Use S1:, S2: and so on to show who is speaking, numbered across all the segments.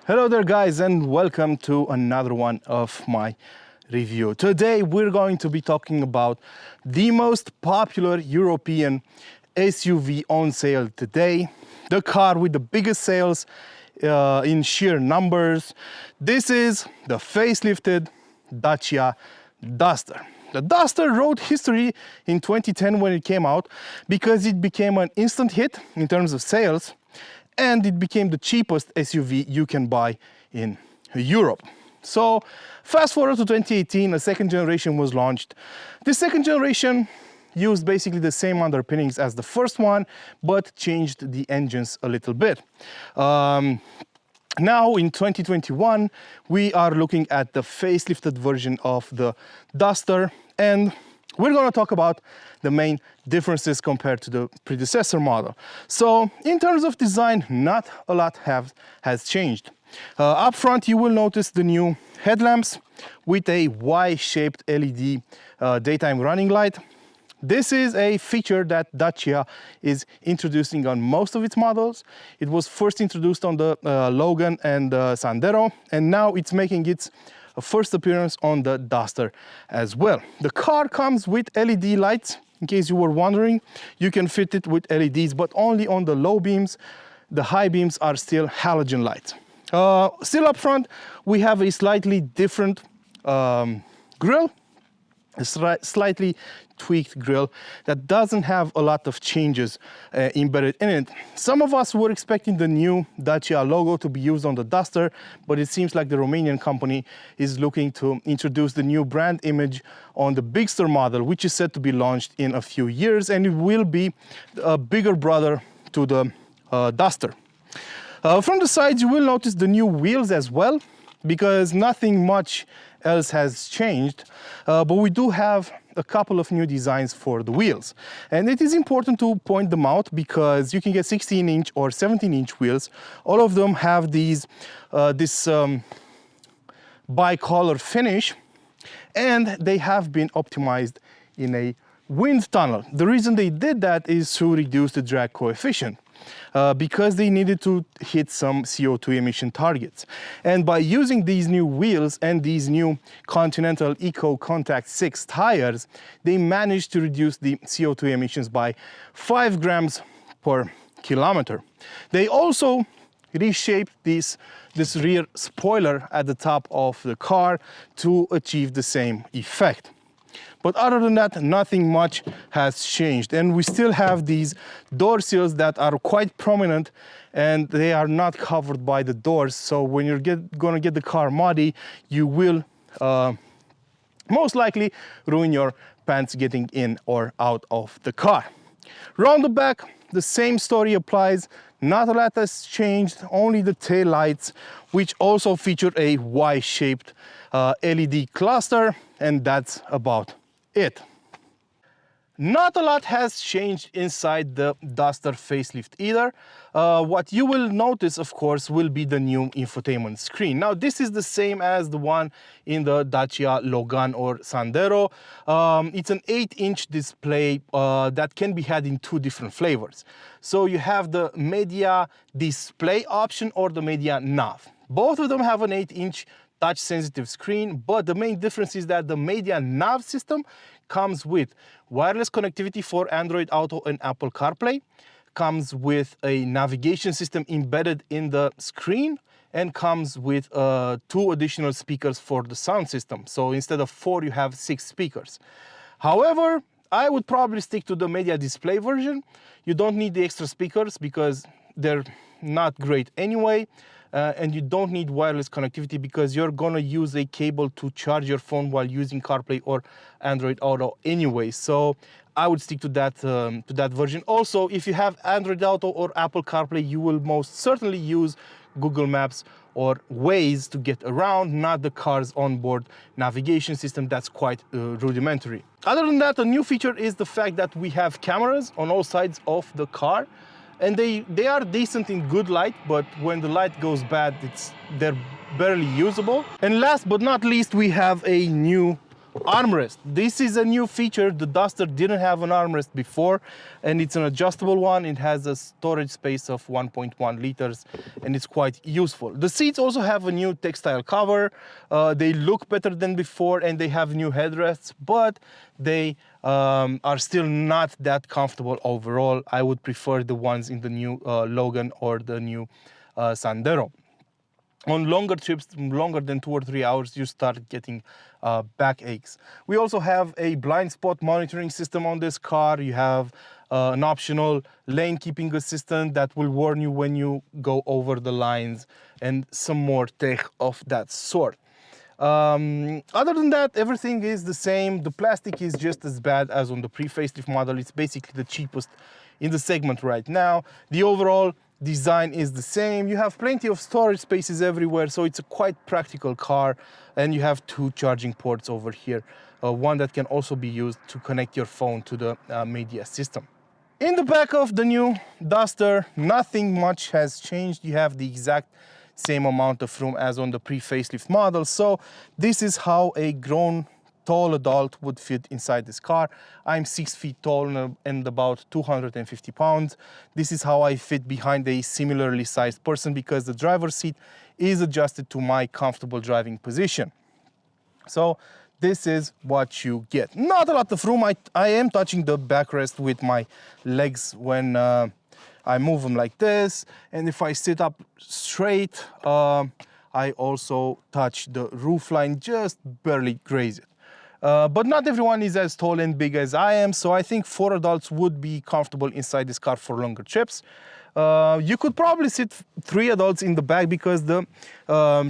S1: Hello there guys, and welcome to another one of my review. Today we're going to be talking about the most popular European SUV on sale today, the car with the biggest sales in sheer numbers. This is the facelifted Dacia Duster. The Duster wrote history in 2010 when it came out because it became an instant hit in terms of sales, and it became the cheapest SUV you can buy in Europe. So fast forward to 2018, a second generation was launched. The second generation used basically the same underpinnings as the first one, but changed the engines a little bit. Now in 2021, we are looking at the facelifted version of the Duster, and we're going to talk about the main differences compared to the predecessor model. So in terms of design, not a lot has changed. Up front, you will notice the new headlamps with a Y-shaped LED daytime running light. This is a feature that Dacia is introducing on most of its models. It was first introduced on the Logan and Sandero, and now it's making its first appearance on the Duster as well. The car comes with LED lights. In case you were wondering, you can fit it with LEDs, but only on the low beams. The high beams are still halogen lights. Still up front, we have a slightly different grille, a slightly tweaked grille that doesn't have a lot of changes embedded in it. Some of us were expecting the new Dacia logo to be used on the Duster, but it seems like the Romanian company is looking to introduce the new brand image on the Bigster model, which is set to be launched in a few years, and it will be a bigger brother to the Duster. From the sides, you will notice the new wheels as well, because nothing much else has changed, but we do have a couple of new designs for the wheels, and it is important to point them out because you can get 16-inch or 17-inch wheels. All of them have this bicolor finish, and they have been optimized in a wind tunnel. The reason they did that is to reduce the drag coefficient, because they needed to hit some CO2 emission targets. And by using these new wheels and these new Continental Eco Contact 6 tires, they managed to reduce the CO2 emissions by 5 grams per kilometer. They also reshaped this rear spoiler at the top of the car to achieve the same effect. But other than that, nothing much has changed. And we still have these door sills that are quite prominent, and they are not covered by the doors. So when you're gonna get the car muddy, you will most likely ruin your pants getting in or out of the car. Round the back, the same story applies. Not a lot has changed, only the tail lights, which also feature a Y-shaped LED cluster, and that's about it. Not a lot has changed inside the Duster facelift either. What you will notice, of course, will be the new infotainment screen. Now, this is the same as the one in the Dacia Logan or Sandero. It's an 8-inch display that can be had in two different flavors. So you have the media display option or the media nav. Both of them have an 8-inch touch-sensitive screen, but the main difference is that the media nav system comes with wireless connectivity for Android Auto and Apple CarPlay, comes with a navigation system embedded in the screen, and comes with 2 additional speakers for the sound system. So instead of 4, you have 6 speakers. However, I would probably stick to the media display version. You don't need the extra speakers because they're not great anyway. And you don't need wireless connectivity because you're gonna use a cable to charge your phone while using CarPlay or Android Auto anyway. So I would stick to that version. Also, if you have Android Auto or Apple CarPlay, you will most certainly use Google Maps or Waze to get around, not the car's onboard navigation system. That's quite rudimentary. Other than that, a new feature is the fact that we have cameras on all sides of the car. And they are decent in good light, but when the light goes bad, they're barely usable. And last but not least, we have a new armrest. This is a new feature. The Duster didn't have an armrest before, and it's an adjustable one. It has a storage space of 1.1 liters, and it's quite useful. The seats also have a new textile cover. They look better than before, and they have new headrests, but they are still not that comfortable overall. I would prefer the ones in the new Logan or the new Sandero. On longer trips, longer than 2 or 3 hours, you start getting back aches. We also have a blind spot monitoring system on this car. You have an optional lane keeping assistant that will warn you when you go over the lines, and some more tech of that sort. Other than that, everything is the same. The plastic is just as bad as on the pre-facelift model. It's basically the cheapest in the segment right now. The overall design is the same. You have plenty of storage spaces everywhere, so it's a quite practical car. And you have 2 charging ports over here, one that can also be used to connect your phone to the media system. In the back of the new Duster, nothing much has changed. You have the exact same amount of room as on the pre-facelift model. So this is how a grown tall adult would fit inside this car. I'm 6 feet tall and about 250 pounds. This is how I fit behind a similarly sized person, because the driver's seat is adjusted to my comfortable driving position. So this is what you get. Not a lot of room. I am touching the backrest with my legs when I move them like this. And if I sit up straight, I also touch the roofline, just barely graze it. But not everyone is as tall and big as I am, so I think 4 adults would be comfortable inside this car for longer trips. You could probably sit 3 adults in the back, because the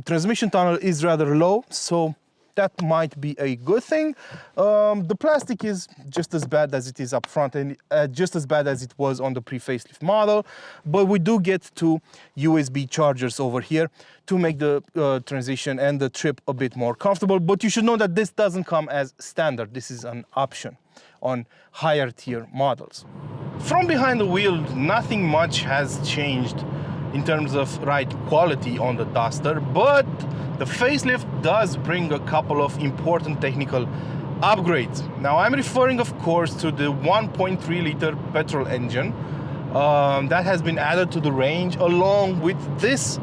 S1: transmission tunnel is rather low, so that might be a good thing. The plastic is just as bad as it is up front, and just as bad as it was on the pre-facelift model, but we do get 2 USB chargers over here to make the transition and the trip a bit more comfortable. But you should know that this doesn't come as standard. This is an option on higher tier models. From behind the wheel, nothing much has changed in terms of ride quality on the Duster, but the facelift does bring a couple of important technical upgrades. Now, I'm referring, of course, to the 1.3 liter petrol engine that has been added to the range, along with this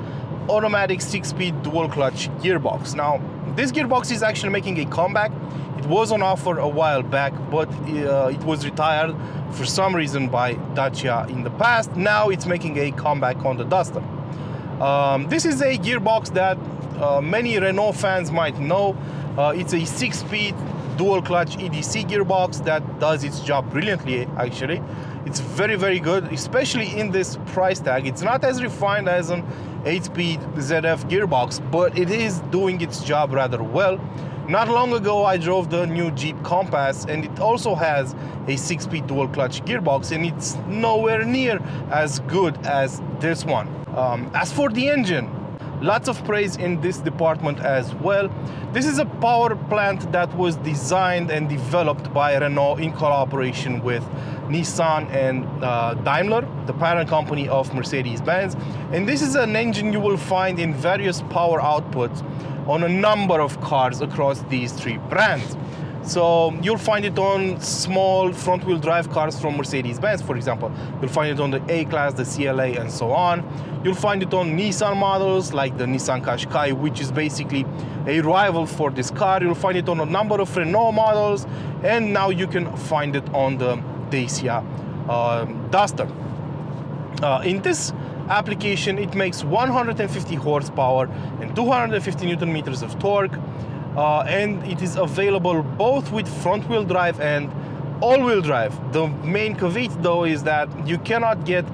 S1: automatic 6-speed dual clutch gearbox. Now, this gearbox is actually making a comeback. It was on offer a while back, but it was retired for some reason by Dacia in the past. Now it's making a comeback on the Duster. This is a gearbox that many Renault fans might know. It's a 6-speed dual clutch EDC gearbox that does its job brilliantly, actually. It's very, very good, especially in this price tag. It's not as refined as an 8-speed ZF gearbox, but it is doing its job rather well. Not long ago, I drove the new Jeep Compass, and it also has a 6-speed dual clutch gearbox, and it's nowhere near as good as this one. As for the engine, lots of praise in this department as well. This is a power plant that was designed and developed by Renault in collaboration with Nissan and Daimler, the parent company of Mercedes-Benz. And this is an engine you will find in various power outputs on a number of cars across these 3 brands. So you'll find it on small front-wheel drive cars from Mercedes-Benz, for example. You'll find it on the A-Class, the CLA, and so on. You'll find it on Nissan models like the Nissan Qashqai, which is basically a rival for this car. You'll find it on a number of Renault models, and now you can find it on the Dacia Duster. In this application, it makes 150 horsepower and 250 Newton meters of torque. And it is available both with front-wheel drive and all-wheel drive. The main caveat, though, is that you cannot get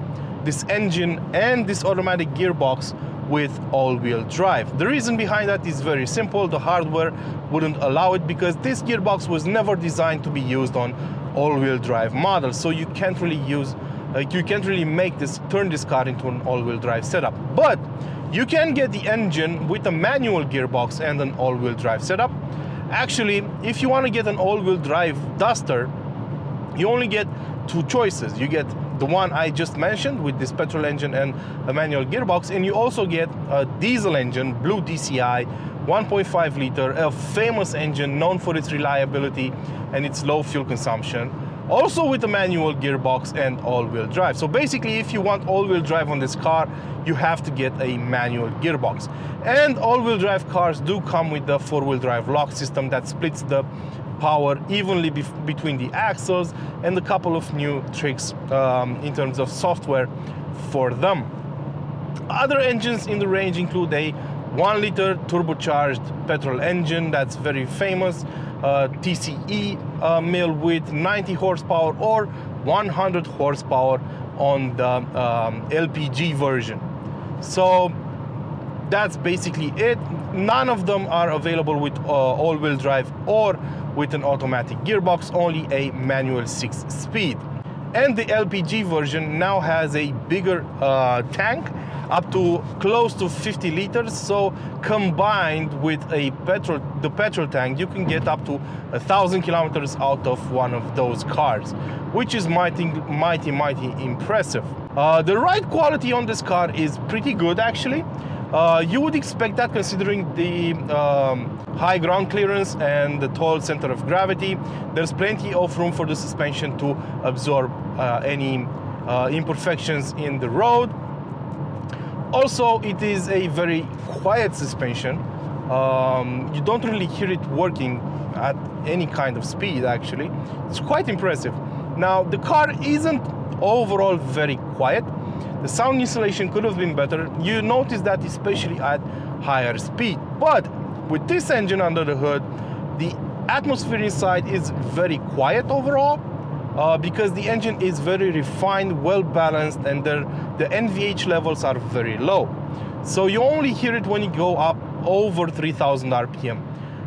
S1: this engine and this automatic gearbox with all-wheel drive. The reason behind that is very simple. The hardware wouldn't allow it, because this gearbox was never designed to be used on all-wheel drive models. So you can't really turn this car into an all-wheel drive setup. But you can get the engine with a manual gearbox and an all-wheel drive setup. Actually, if you want to get an all-wheel drive Duster, you only get 2 choices. You get the one I just mentioned with this petrol engine and a manual gearbox, and you also get a diesel engine, Blue DCI, 1.5 liter, a famous engine known for its reliability and its low fuel consumption, also with a manual gearbox and all-wheel drive. So basically, if you want all-wheel drive on this car, you have to get a manual gearbox. And all-wheel drive cars do come with the four-wheel drive lock system that splits the power evenly between the axles, and a couple of new tricks in terms of software for them. Other engines in the range include a 1 liter turbocharged petrol engine that's very famous, TCE mill with 90 horsepower or 100 horsepower on the LPG version. So that's basically it. None of them are available with all-wheel drive or with an automatic gearbox, only a manual 6-speed. And the LPG version now has a bigger tank, up to close to 50 liters. So combined with the petrol tank, you can get up to 1,000 kilometers out of one of those cars, which is mighty impressive. The ride quality on this car is pretty good, actually. You would expect that, considering the high ground clearance and the tall center of gravity. There's plenty of room for the suspension to absorb any imperfections in the road. Also, it is a very quiet suspension. You don't really hear it working at any kind of speed, actually. It's quite impressive. Now, the car isn't overall very quiet. The sound insulation could have been better. You notice that especially at higher speed. But with this engine under the hood, the atmosphere inside is very quiet overall, because the engine is very refined, well balanced, and the NVH levels are very low. So you only hear it when you go up over 3000 RPM.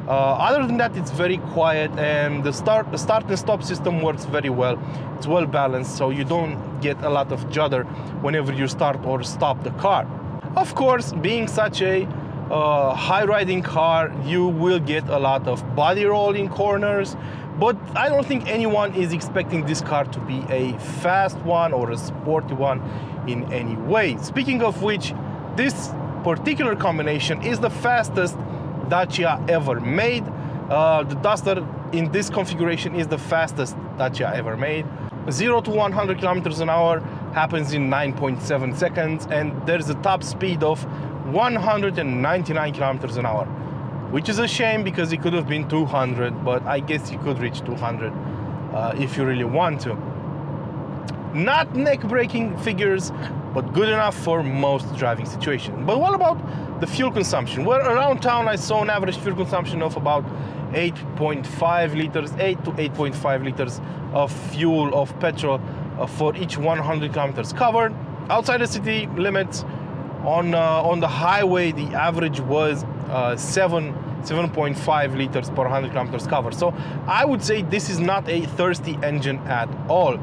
S1: Other than that, it's very quiet, and the start and stop system works very well. It's well balanced, so you don't get a lot of judder whenever you start or stop the car. Of course, being such a high riding car, you will get a lot of body roll in corners, but I don't think anyone is expecting this car to be a fast one or a sporty one in any way. Speaking of which, this particular combination is the fastest Dacia ever made. The Duster in this configuration is the fastest Dacia ever made. 0 to 100 kilometers an hour happens in 9.7 seconds, and there's a top speed of 199 kilometers an hour, which is a shame because it could have been 200, but I guess you could reach 200 if you really want to. Not neck-breaking figures, but good enough for most driving situations. But what about the fuel consumption? Well, around town I saw an average fuel consumption of about 8.5 liters, 8 to 8.5 liters of fuel, of petrol for each 100 kilometers covered. Outside the city limits, on the highway, the average was 7.5 liters per 100 kilometers covered. So I would say this is not a thirsty engine at all.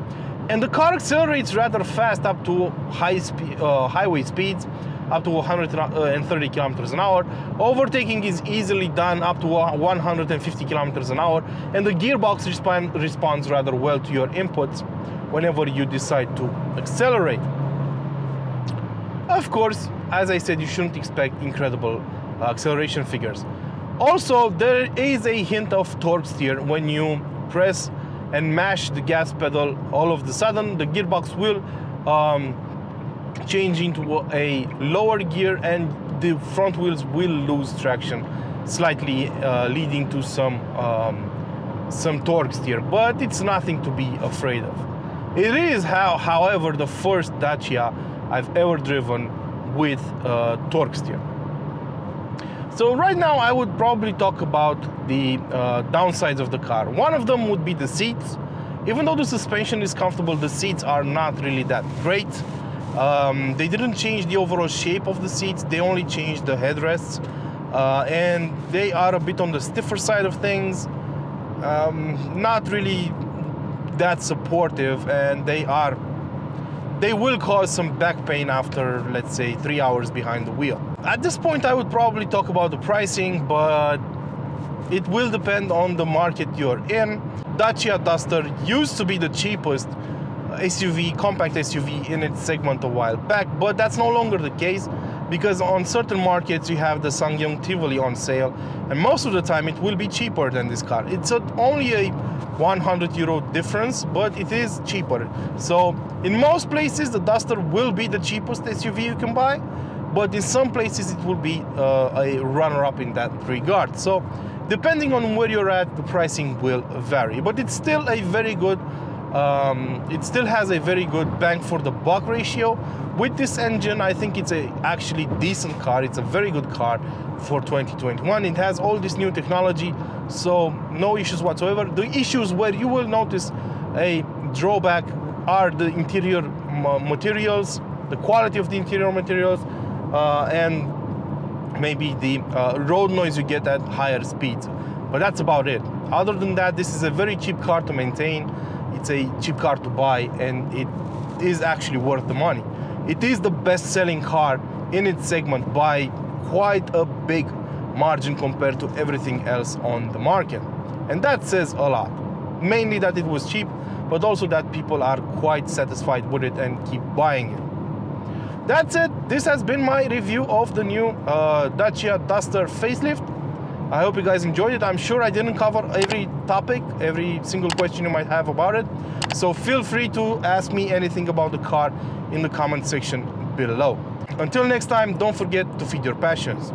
S1: And the car accelerates rather fast up to highway speeds, up to 130 kilometers an hour. Overtaking is easily done up to 150 kilometers an hour, and the gearbox responds rather well to your inputs whenever you decide to accelerate. Of course, as I said, you shouldn't expect incredible acceleration figures. Also, there is a hint of torque steer. When you press and mash the gas pedal, all of a sudden the gearbox will change into a lower gear, and the front wheels will lose traction slightly, leading to some torque steer, but it's nothing to be afraid of. It is, however, the first Dacia I've ever driven with torque steer. So right now I would probably talk about the downsides of the car. One of them would be the seats. Even though the suspension is comfortable, the seats are not really that great. They didn't change the overall shape of the seats, they only changed the headrests, and they are a bit on the stiffer side of things, not really that supportive, and they will cause some back pain after, let's say, 3 hours behind the wheel. At this point I would probably talk about the pricing, but it will depend on the market you're in. Dacia Duster used to be the cheapest SUV, compact SUV in its segment a while back, but that's no longer the case because on certain markets you have the SsangYong Tivoli on sale, and most of the time it will be cheaper than this car. It's only a 100 euro difference, but it is cheaper. So in most places the Duster will be the cheapest SUV you can buy, but in some places it will be a runner-up in that regard. So depending on where you're at, the pricing will vary, but it's still a very good it still has a very good bang for the buck ratio. With this engine, I think it's a actually decent car. It's a very good car for 2021. It has all this new technology, so no issues whatsoever. The issues where you will notice a drawback are the interior materials, the quality of the interior materials, and maybe the road noise you get at higher speeds. But that's about it. Other than that, this is a very cheap car to maintain. It's a cheap car to buy, and it is actually worth the money. It is the best-selling car in its segment by quite a big margin compared to everything else on the market. And that says a lot. Mainly that it was cheap, but also that people are quite satisfied with it and keep buying it. That's it. This has been my review of the new Dacia Duster Facelift. I hope you guys enjoyed it. I'm sure I didn't cover every topic, every single question you might have about it. So feel free to ask me anything about the car in the comment section below. Until next time, don't forget to feed your passions.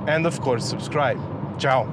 S1: And of course, subscribe. Ciao.